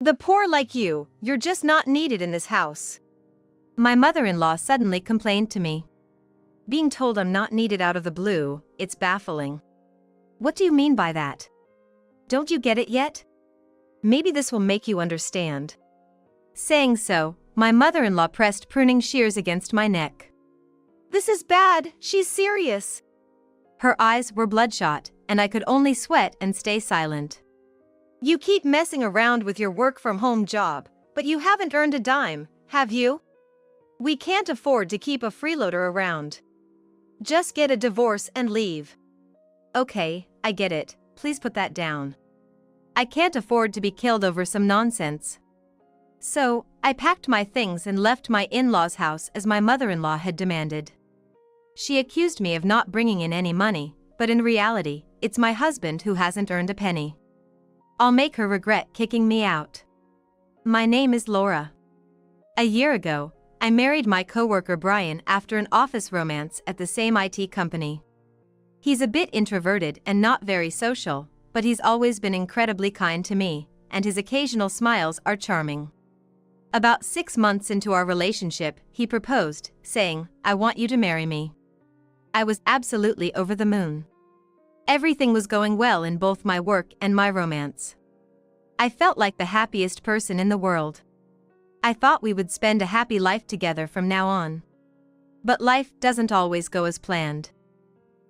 The poor like you're just not needed in this house. My mother-in-law suddenly complained to me. Being told I'm not needed out of the blue, it's baffling. What do you mean by that? Don't you get it yet? Maybe this will make you understand. Saying so, my mother-in-law pressed pruning shears against my neck. This is bad, she's serious. Her eyes were bloodshot, and I could only sweat and stay silent. You keep messing around with your work-from-home job, but you haven't earned a dime, have you? We can't afford to keep a freeloader around. Just get a divorce and leave. Okay, I get it, please put that down. I can't afford to be killed over some nonsense. So, I packed my things and left my in-laws' house as my mother-in-law had demanded. She accused me of not bringing in any money, but in reality, it's my husband who hasn't earned a penny. I'll make her regret kicking me out. My name is Laura. A year ago, I married my coworker Brian after an office romance at the same IT company. He's a bit introverted and not very social, but he's always been incredibly kind to me, and his occasional smiles are charming. About 6 months into our relationship, he proposed, saying, "I want you to marry me." I was absolutely over the moon. Everything was going well in both my work and my romance. I felt like the happiest person in the world. I thought we would spend a happy life together from now on. But life doesn't always go as planned.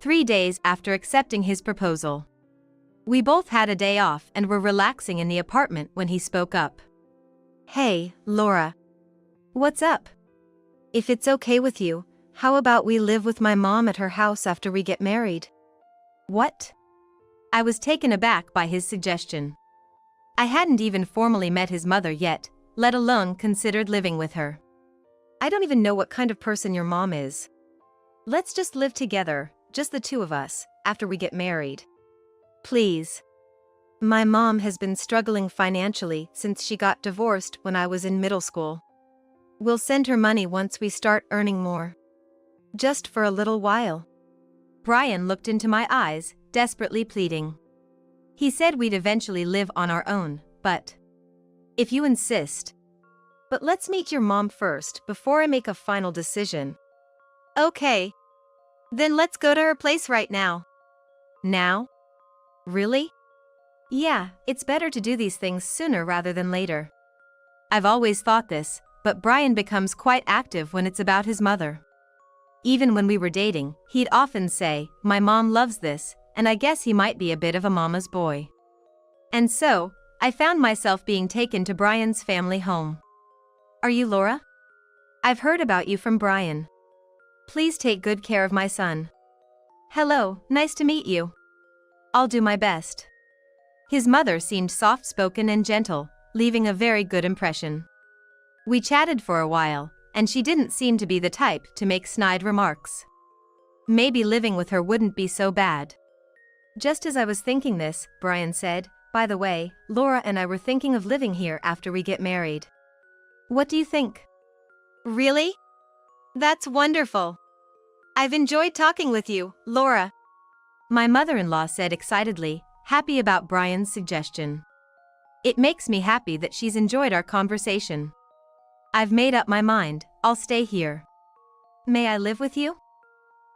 3 days after accepting his proposal, we both had a day off and were relaxing in the apartment when he spoke up. Hey, Laura. What's up? If it's okay with you, how about we live with my mom at her house after we get married? What? I was taken aback by his suggestion. I hadn't even formally met his mother yet, let alone considered living with her. I don't even know what kind of person your mom is. Let's just live together, just the two of us, after we get married. Please. My mom has been struggling financially since she got divorced when I was in middle school. We'll send her money once we start earning more. Just for a little while. Brian looked into my eyes, desperately pleading. He said we'd eventually live on our own, but if you insist. But let's meet your mom first before I make a final decision. Okay. Then let's go to her place right now. Now? Really? Yeah, it's better to do these things sooner rather than later. I've always thought this, but Brian becomes quite active when it's about his mother. Even when we were dating, he'd often say, "My mom loves this," and I guess he might be a bit of a mama's boy. And so, I found myself being taken to Brian's family home. Are you Laura? I've heard about you from Brian. Please take good care of my son. Hello, nice to meet you. I'll do my best. His mother seemed soft-spoken and gentle, leaving a very good impression. We chatted for a while, and she didn't seem to be the type to make snide remarks. Maybe living with her wouldn't be so bad. Just as I was thinking this, Brian said, "By the way, Laura and I were thinking of living here after we get married. What do you think?" Really? That's wonderful. I've enjoyed talking with you, Laura. My mother-in-law said excitedly, happy about Brian's suggestion. It makes me happy that she's enjoyed our conversation. I've made up my mind, I'll stay here. May I live with you?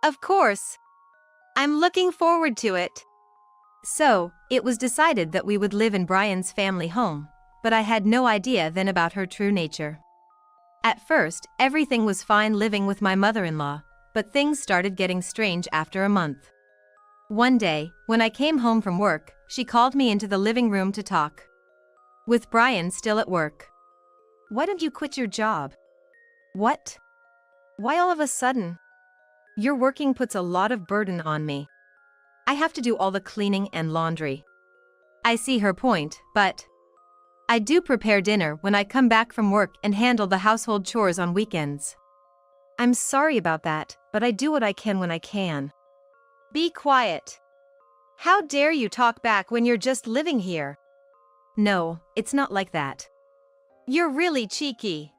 Of course. I'm looking forward to it. So, it was decided that we would live in Brian's family home, but I had no idea then about her true nature. At first, everything was fine living with my mother-in-law, but things started getting strange after a month. One day, when I came home from work, she called me into the living room to talk. With Brian still at work. Why don't you quit your job? What? Why all of a sudden? Your working puts a lot of burden on me. I have to do all the cleaning and laundry. I see her point, but I do prepare dinner when I come back from work and handle the household chores on weekends. I'm sorry about that, but I do what I can when I can. Be quiet. How dare you talk back when you're just living here? No, it's not like that. You're really cheeky.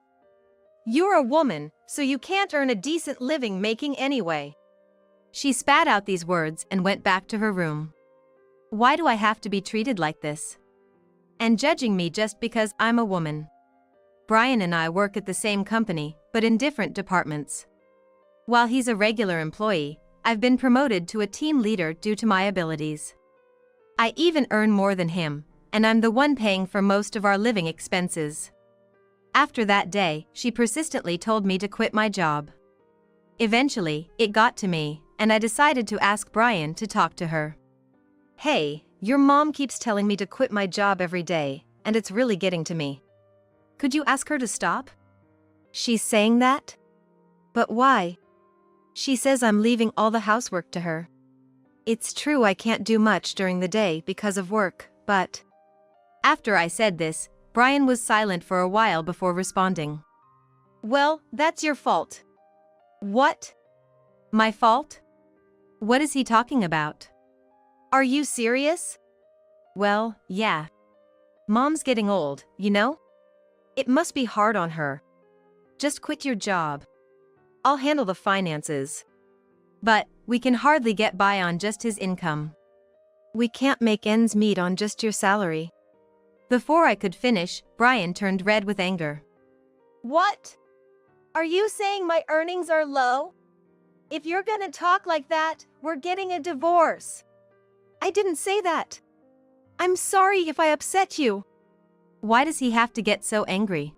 You're a woman, so you can't earn a decent living making anyway. She spat out these words and went back to her room. Why do I have to be treated like this? and judging me just because I'm a woman. Brian and I work at the same company, but in different departments. While he's a regular employee, I've been promoted to a team leader due to my abilities. I even earn more than him, and I'm the one paying for most of our living expenses. After that day, she persistently told me to quit my job. Eventually, it got to me, and I decided to ask Brian to talk to her. Hey, your mom keeps telling me to quit my job every day, and it's really getting to me. Could you ask her to stop? She's saying that? But why? She says I'm leaving all the housework to her. It's true I can't do much during the day because of work, but... After I said this, Brian was silent for a while before responding. Well, that's your fault. What? My fault? What is he talking about? Are you serious? Well, yeah. Mom's getting old, you know? It must be hard on her. Just quit your job. I'll handle the finances. But, we can hardly get by on just his income. We can't make ends meet on just your salary. Before I could finish, Brian turned red with anger. What? Are you saying my earnings are low? If you're gonna talk like that, we're getting a divorce. I didn't say that. I'm sorry if I upset you. Why does he have to get so angry?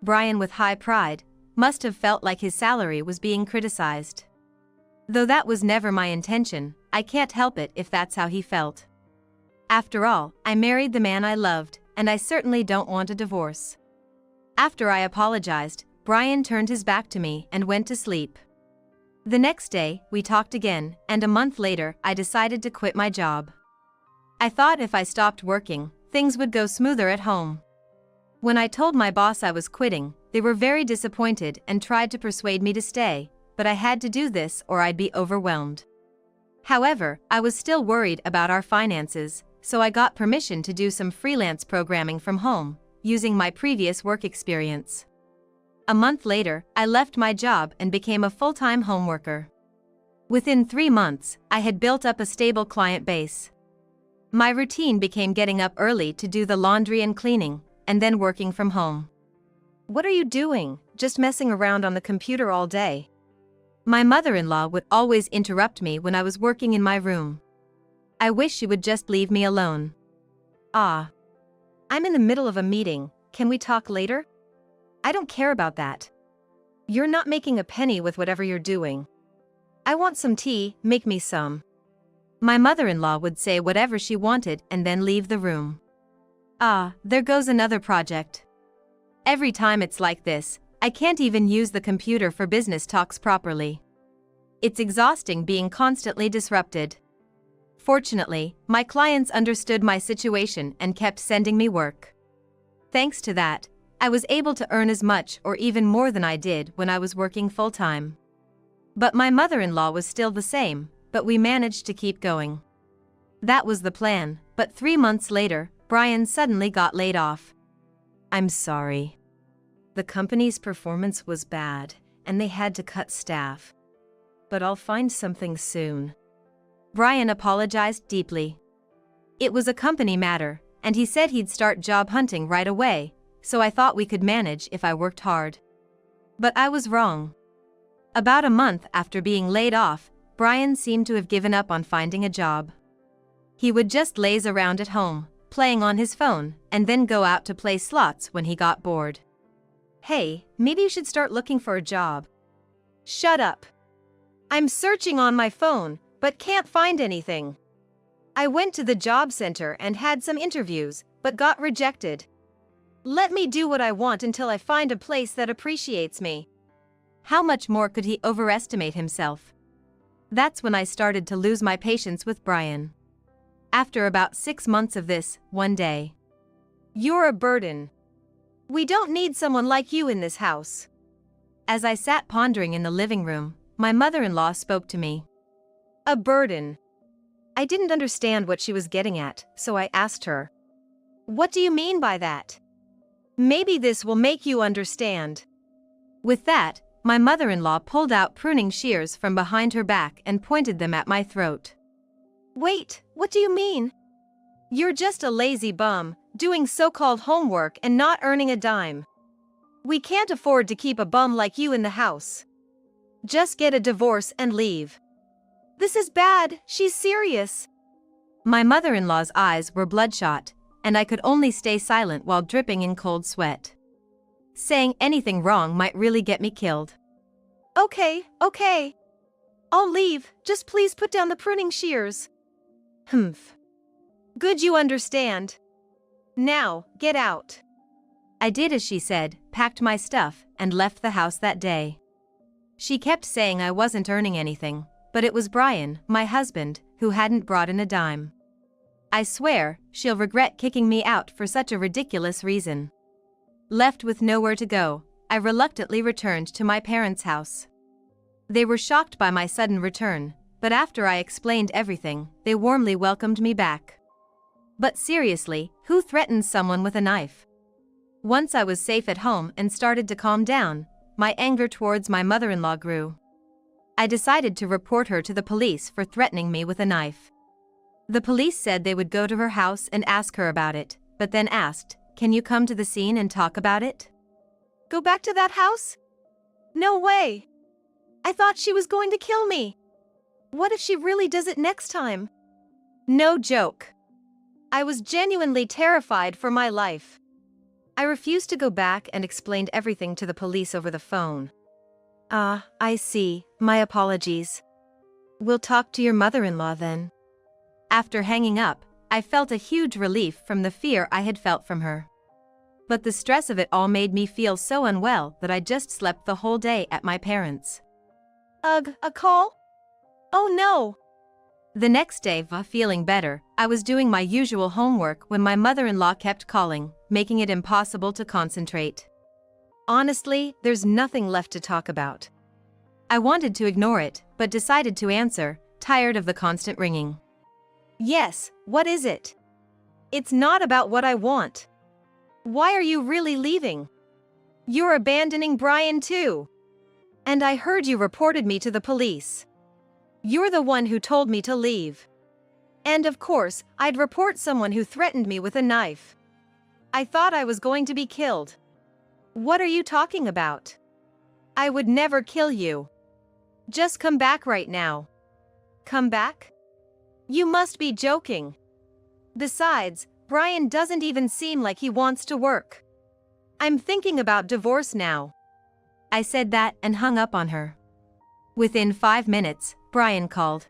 Brian, with high pride, must have felt like his salary was being criticized. Though that was never my intention, I can't help it if that's how he felt. After all, I married the man I loved, and I certainly don't want a divorce. After I apologized, Brian turned his back to me and went to sleep. The next day, we talked again, and a month later, I decided to quit my job. I thought if I stopped working, things would go smoother at home. When I told my boss I was quitting, they were very disappointed and tried to persuade me to stay, but I had to do this or I'd be overwhelmed. However, I was still worried about our finances, so I got permission to do some freelance programming from home, using my previous work experience. A month later, I left my job and became a full-time home worker. Within 3 months, I had built up a stable client base. My routine became getting up early to do the laundry and cleaning, and then working from home. What are you doing? Just messing around on the computer all day? My mother-in-law would always interrupt me when I was working in my room. I wish she would just leave me alone. Ah. I'm in the middle of a meeting, can we talk later? I don't care about that. You're not making a penny with whatever you're doing. I want some tea, make me some. My mother-in-law would say whatever she wanted and then leave the room. Ah, there goes another project. Every time it's like this, I can't even use the computer for business talks properly. It's exhausting being constantly disrupted. Fortunately, my clients understood my situation and kept sending me work. Thanks to that, I was able to earn as much or even more than I did when I was working full-time. But my mother-in-law was still the same, but we managed to keep going. That was the plan, but 3 months later, Brian suddenly got laid off. I'm sorry. The company's performance was bad, and they had to cut staff. But I'll find something soon. Brian apologized deeply. It was a company matter, and he said he'd start job hunting right away, so I thought we could manage if I worked hard. But I was wrong. About a month after being laid off, Brian seemed to have given up on finding a job. He would just laze around at home, playing on his phone, and then go out to play slots when he got bored. Hey, maybe you should start looking for a job. Shut up. I'm searching on my phone, but can't find anything. I went to the job center and had some interviews, but got rejected. Let me do what I want until I find a place that appreciates me. How much more could he overestimate himself? That's when I started to lose my patience with Brian. After about 6 months of this, one day. You're a burden. We don't need someone like you in this house. As I sat pondering in the living room, my mother-in-law spoke to me. A burden. I didn't understand what she was getting at, so I asked her. What do you mean by that? Maybe this will make you understand. With that, my mother-in-law pulled out pruning shears from behind her back and pointed them at my throat. Wait, what do you mean? You're just a lazy bum, doing so-called homework and not earning a dime. We can't afford to keep a bum like you in the house. Just get a divorce and leave. This is bad, she's serious. My mother-in-law's eyes were bloodshot, and I could only stay silent while dripping in cold sweat. Saying anything wrong might really get me killed. Okay. I'll leave, just please put down the pruning shears. Humph. Good, you understand. Now, get out. I did as she said, packed my stuff, and left the house that day. She kept saying I wasn't earning anything, but it was Brian, my husband, who hadn't brought in a dime. I swear, she'll regret kicking me out for such a ridiculous reason. Left with nowhere to go, I reluctantly returned to my parents' house. They were shocked by my sudden return, but after I explained everything, they warmly welcomed me back. But seriously, who threatens someone with a knife? Once I was safe at home and started to calm down, my anger towards my mother-in-law grew. I decided to report her to the police for threatening me with a knife. The police said they would go to her house and ask her about it, but then asked, "Can you come to the scene and talk about it?" Go back to that house? No way! I thought she was going to kill me. What if she really does it next time? No joke. I was genuinely terrified for my life. I refused to go back and explained everything to the police over the phone. I see. My apologies. We'll talk to your mother-in-law then. After hanging up, I felt a huge relief from the fear I had felt from her. But the stress of it all made me feel so unwell that I just slept the whole day at my parents'. Ugh, a call? Oh no! The next day, feeling better, I was doing my usual homework when my mother-in-law kept calling, making it impossible to concentrate. Honestly, there's nothing left to talk about. I wanted to ignore it, but decided to answer, tired of the constant ringing. Yes, what is it? It's not about what I want. Why are you really leaving? You're abandoning Brian too. And I heard you reported me to the police. You're the one who told me to leave. And of course, I'd report someone who threatened me with a knife. I thought I was going to be killed. What are you talking about? I would never kill you. Just come back right now. Come back? You must be joking. Besides, Brian doesn't even seem like he wants to work. I'm thinking about divorce now. I said that and hung up on her. Within 5 minutes, Brian called.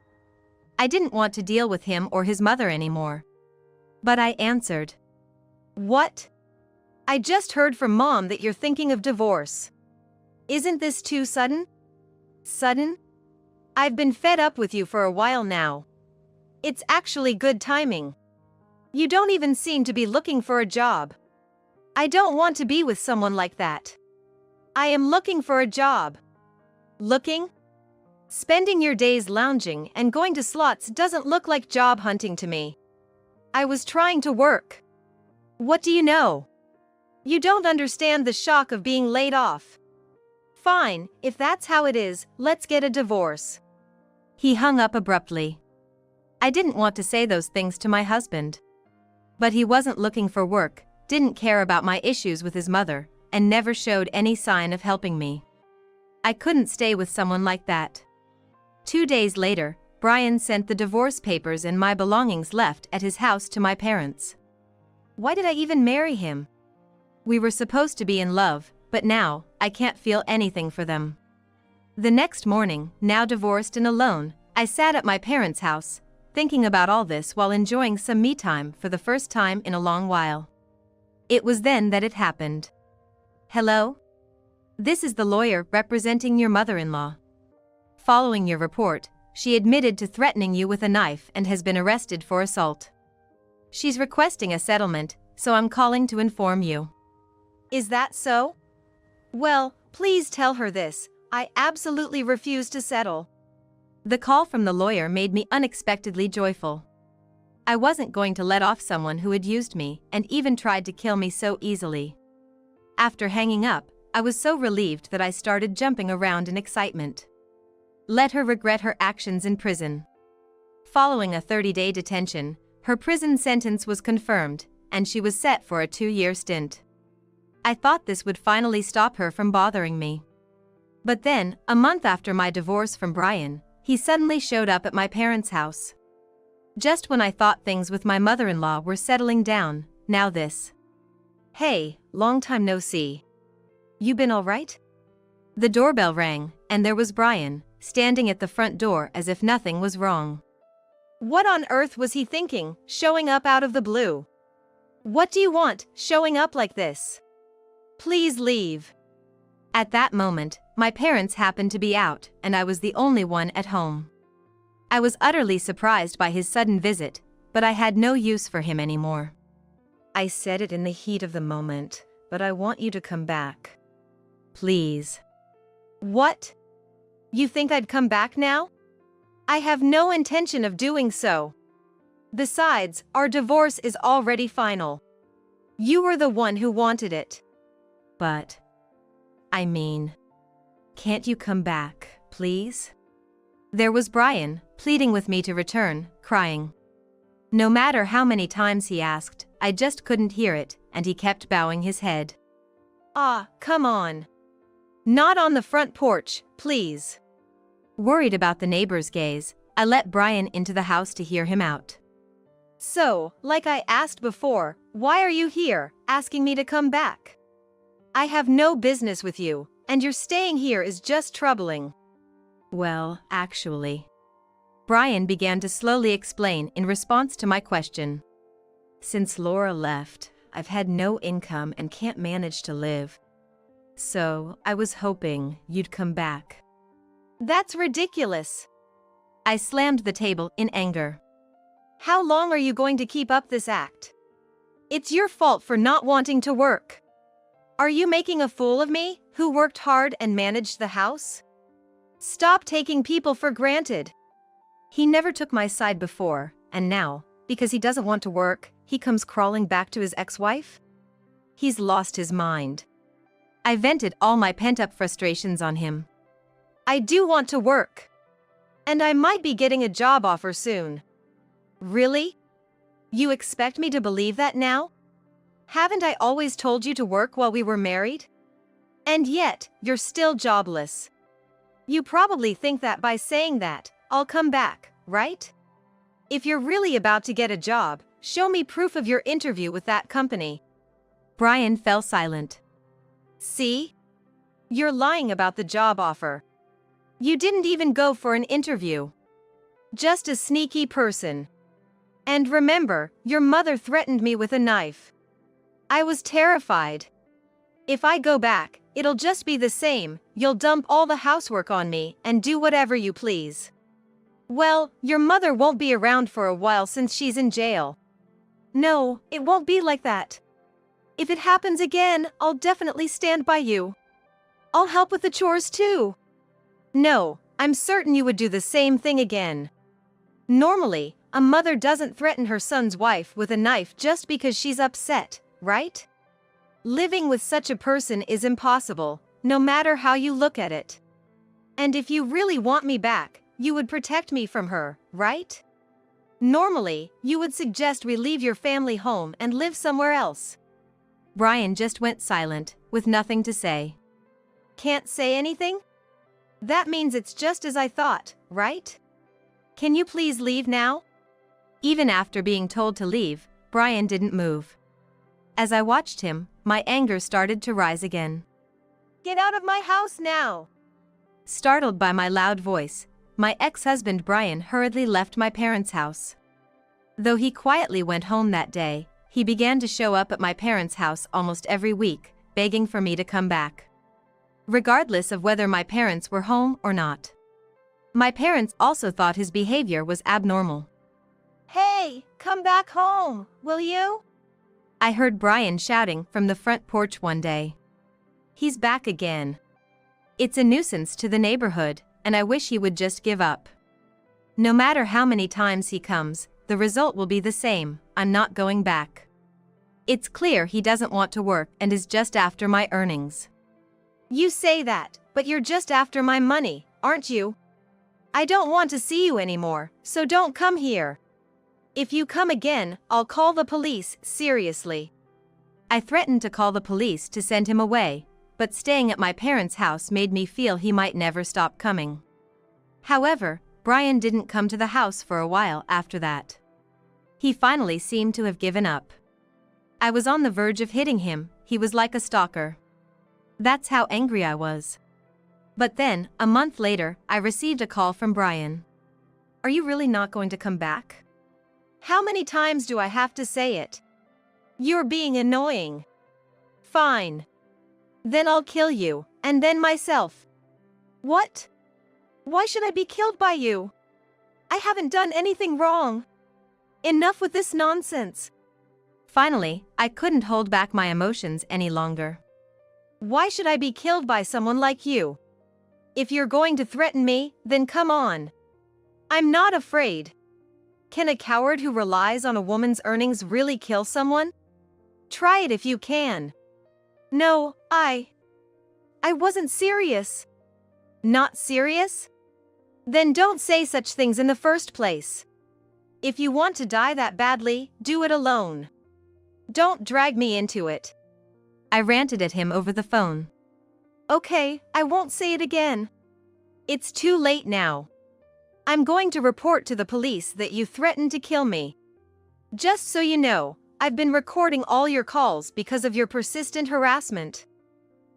I didn't want to deal with him or his mother anymore. But I answered. What? I just heard from Mom that you're thinking of divorce. Isn't this too sudden? Sudden? I've been fed up with you for a while now. It's actually good timing. You don't even seem to be looking for a job. I don't want to be with someone like that. I am looking for a job. Looking? Spending your days lounging and going to slots doesn't look like job hunting to me. I was trying to work. What do you know? You don't understand the shock of being laid off. Fine, if that's how it is, let's get a divorce. He hung up abruptly. I didn't want to say those things to my husband. But he wasn't looking for work, didn't care about my issues with his mother, and never showed any sign of helping me. I couldn't stay with someone like that. 2 days later, Brian sent the divorce papers and my belongings left at his house to my parents. Why did I even marry him? We were supposed to be in love, but now, I can't feel anything for them. The next morning, now divorced and alone, I sat at my parents' house, thinking about all this while enjoying some me time for the first time in a long while. It was then that it happened. Hello? This is the lawyer representing your mother-in-law. Following your report, she admitted to threatening you with a knife and has been arrested for assault. She's requesting a settlement, so I'm calling to inform you. Is that so? Well, please tell her this. I absolutely refuse to settle. The call from the lawyer made me unexpectedly joyful. I wasn't going to let off someone who had used me and even tried to kill me so easily. After hanging up, I was so relieved that I started jumping around in excitement. Let her regret her actions in prison. Following a 30-day detention, her prison sentence was confirmed, and she was set for a 2-year stint. I thought this would finally stop her from bothering me. But then, a month after my divorce from Brian, he suddenly showed up at my parents' house. Just when I thought things with my mother-in-law were settling down, now this. "Hey, long time no see. You been all right?" The doorbell rang, and there was Brian, standing at the front door as if nothing was wrong. What on earth was he thinking, showing up out of the blue? "What do you want, showing up like this? Please leave." At that moment, my parents happened to be out, and I was the only one at home. I was utterly surprised by his sudden visit, but I had no use for him anymore. "I said it in the heat of the moment, but I want you to come back. Please." "What? You think I'd come back now? I have no intention of doing so. Besides, our divorce is already final. You were the one who wanted it." "But, I mean, can't you come back, please?" There was Brian, pleading with me to return, crying. No matter how many times he asked, I just couldn't hear it, and he kept bowing his head. "Ah, come on. Not on the front porch, please." Worried about the neighbors' gaze, I let Brian into the house to hear him out. "So, like I asked before, why are you here, asking me to come back? I have no business with you, and your staying here is just troubling." "Well, actually," Brian began to slowly explain in response to my question. "Since Laura left, I've had no income and can't manage to live. So, I was hoping you'd come back." "That's ridiculous." I slammed the table in anger. "How long are you going to keep up this act? It's your fault for not wanting to work. Are you making a fool of me, who worked hard and managed the house? Stop taking people for granted." He never took my side before, and now, because he doesn't want to work, he comes crawling back to his ex-wife? He's lost his mind. I vented all my pent-up frustrations on him. "I do want to work. And I might be getting a job offer soon." "Really? You expect me to believe that now? Haven't I always told you to work while we were married? And yet, you're still jobless. You probably think that by saying that, I'll come back, right? If you're really about to get a job, show me proof of your interview with that company." Brian fell silent. "See? You're lying about the job offer. You didn't even go for an interview. Just a sneaky person. And remember, your mother threatened me with a knife. I was terrified. If I go back, it'll just be the same, you'll dump all the housework on me and do whatever you please. Well, your mother won't be around for a while since she's in jail." "No, it won't be like that. If it happens again, I'll definitely stand by you. I'll help with the chores too." "No, I'm certain you would do the same thing again. Normally, a mother doesn't threaten her son's wife with a knife just because she's upset, right? Living with such a person is impossible, no matter how you look at it. And if you really want me back, you would protect me from her, right? Normally, you would suggest we leave your family home and live somewhere else." Brian just went silent, with nothing to say. "Can't say anything? That means it's just as I thought, right? Can you please leave now?" Even after being told to leave, Brian didn't move. As I watched him, my anger started to rise again. "Get out of my house now!" Startled by my loud voice, my ex-husband Brian hurriedly left my parents' house. Though he quietly went home that day, he began to show up at my parents' house almost every week, begging for me to come back. Regardless of whether my parents were home or not. My parents also thought his behavior was abnormal. "Hey, come back home, will you?" I heard Brian shouting from the front porch one day. "He's back again. It's a nuisance to the neighborhood, and I wish he would just give up. No matter how many times he comes, the result will be the same, I'm not going back. It's clear he doesn't want to work and is just after my earnings." "You say that, but you're just after my money, aren't you? I don't want to see you anymore, so don't come here. If you come again, I'll call the police, seriously. I threatened to call the police to send him away, but staying at my parents' house made me feel he might never stop coming. However, Brian didn't come to the house for a while after that. He finally seemed to have given up. I was on the verge of hitting him, he was like a stalker. That's how angry I was. But then, a month later, I received a call from Brian. Are you really not going to come back? How many times do I have to say it? You're being annoying. Fine. Then I'll kill you, and then myself. What? Why should I be killed by you? I haven't done anything wrong. Enough with this nonsense. Finally, I couldn't hold back my emotions any longer. Why should I be killed by someone like you? If you're going to threaten me, then come on. I'm not afraid. Can a coward who relies on a woman's earnings really kill someone? Try it if you can. No, I wasn't serious. Not serious? Then don't say such things in the first place. If you want to die that badly, do it alone. Don't drag me into it. I ranted at him over the phone. Okay, I won't say it again. It's too late now. I'm going to report to the police that you threatened to kill me. Just so you know, I've been recording all your calls because of your persistent harassment.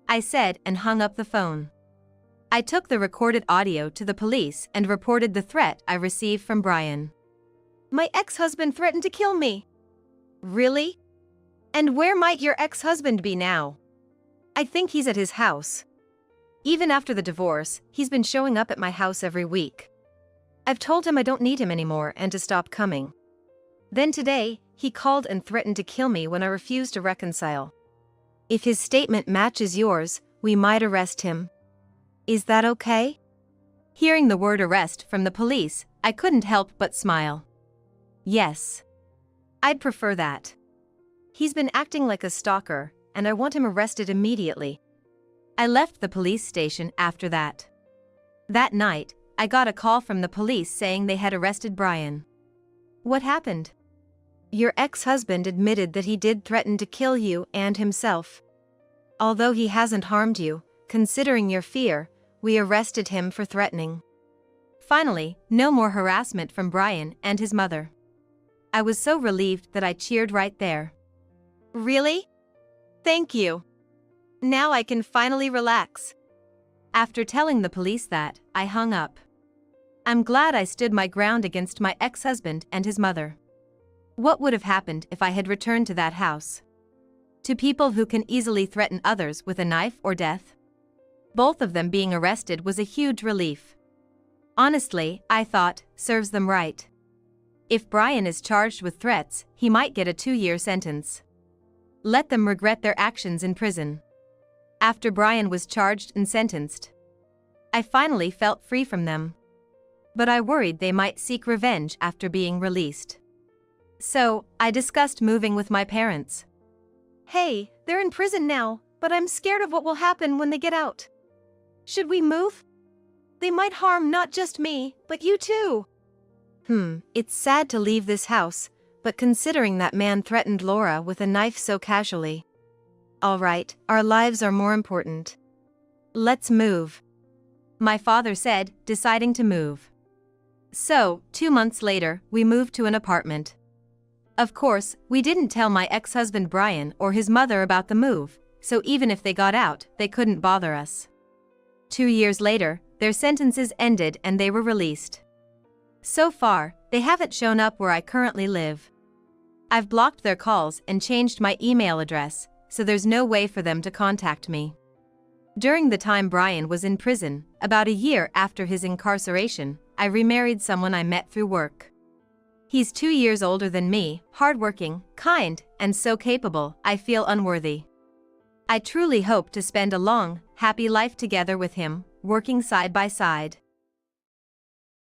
I said and hung up the phone. I took the recorded audio to the police and reported the threat I received from Brian. My ex-husband threatened to kill me. Really? And where might your ex-husband be now? I think he's at his house. Even after the divorce, he's been showing up at my house every week. I've told him I don't need him anymore and to stop coming. Then today, he called and threatened to kill me when I refused to reconcile. If his statement matches yours, we might arrest him. Is that okay? Hearing the word arrest from the police, I couldn't help but smile. Yes. I'd prefer that. He's been acting like a stalker, and I want him arrested immediately. I left the police station after that. That night, I got a call from the police saying they had arrested Brian. What happened? Your ex-husband admitted that he did threaten to kill you and himself. Although he hasn't harmed you, considering your fear, we arrested him for threatening. Finally, no more harassment from Brian and his mother. I was so relieved that I cheered right there. Really? Thank you. Now I can finally relax. After telling the police that, I hung up. I'm glad I stood my ground against my ex-husband and his mother. What would have happened if I had returned to that house? To people who can easily threaten others with a knife or death? Both of them being arrested was a huge relief. Honestly, I thought, serves them right. If Brian is charged with threats, he might get a 2-year sentence. Let them regret their actions in prison. After Brian was charged and sentenced, I finally felt free from them. But I worried they might seek revenge after being released. So, I discussed moving with my parents. Hey, they're in prison now, but I'm scared of what will happen when they get out. Should we move? They might harm not just me, but you too. It's sad to leave this house, but considering that man threatened Laura with a knife so casually. All right, our lives are more important. Let's move. My father said, deciding to move. So, 2 months later, we moved to an apartment. Of course, we didn't tell my ex-husband Brian or his mother about the move, so even if they got out, they couldn't bother us. 2 years later, their sentences ended and they were released. So far, they haven't shown up where I currently live. I've blocked their calls and changed my email address, so there's no way for them to contact me. During the time Brian was in prison, about a year after his incarceration, I remarried someone I met through work. He's 2 years older than me, hardworking, kind, and so capable, I feel unworthy. I truly hope to spend a long, happy life together with him, working side by side.